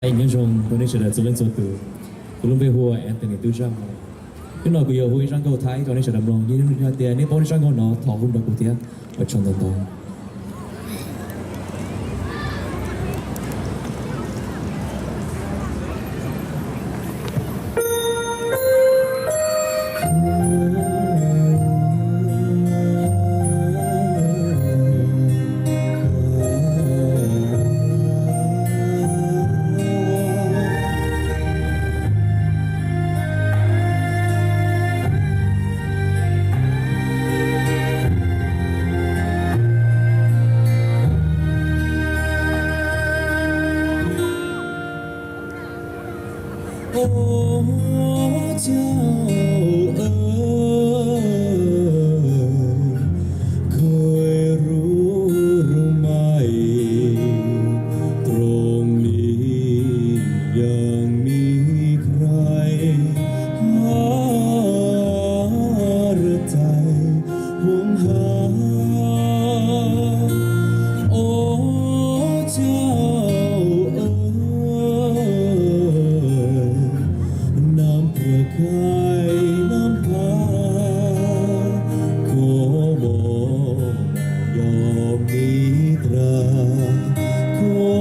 anh nhân trong tôi nên trở lại lên số từ tôi luôn về hoa Anthony tư trang cái nào cũng yêu vui trang cầu thái tôi nên trở lại lòng như như tiền nên tôi trang cầu nó thọ hôn được của tiền ở trong đóโอ้เจ้าเอ๋ยเคยรู้ไหมตรงนี้ยังมีใครหาหรือใจห่วงหาโอ้เจ้าเคยน้ำตาขอบอกยอมมีตราค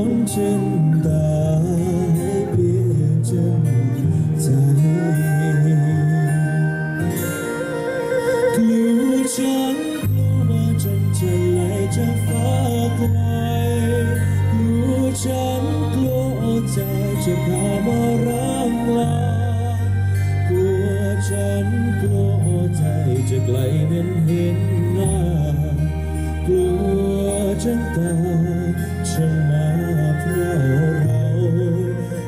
นเช่นตายเพียงจนใจกลัวฉันกลัวจนจะไหลจะฟ้าไกลกลัวฉันกลัวใจจะพามารังลากลัวฉันกลัวใจจะไกลเหมือนเห็นหน้ากลัวฉันตายฉันมาเพราะเรา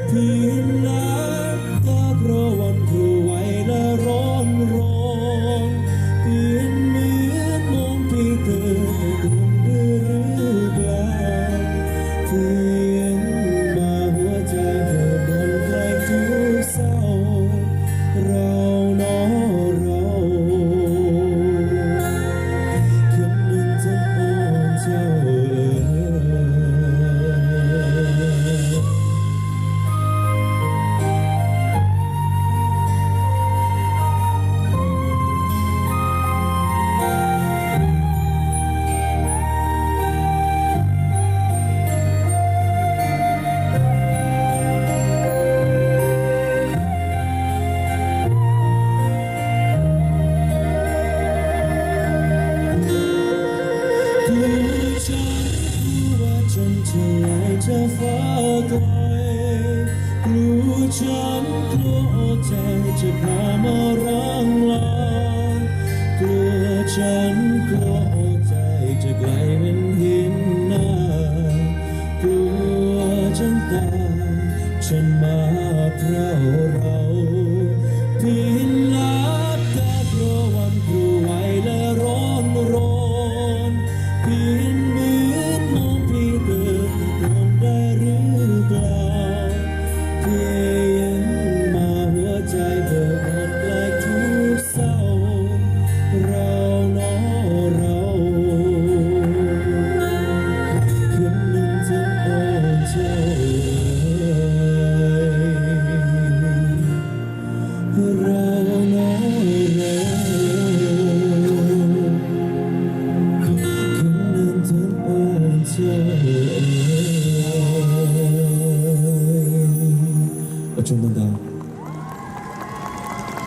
เพียงน้ำตาเพราะวันครูไว้และร้อนเพียงเหมือนมองพี่เธอแต่ดวงหรือเปล่าเพียงมาหัวใจเธอบนใครทุกเศร้าเราเนาะเราคืนหนึ่งจะอ่อนเจ้าจะฟ้าไกลกลัวฉันกลัวใจจะพามารังลากลัวฉันกลัวใจจะไกลเหมือนหินหน้ากลัวฉันตายฉันมาเพราะเราพินลับตาเพราะวันครูไว้และร้อนพินเหมือนมองพี่เดินได้หรือเปล่าเพียงมาหัวใจเธออ่อนไกลทุกเศร้าเราเนาะเราคืนหนึ่งจะอ่อนเจ้าเราเนาะเราคืนหนึ่งจะอ่อนเจ้า어쩐다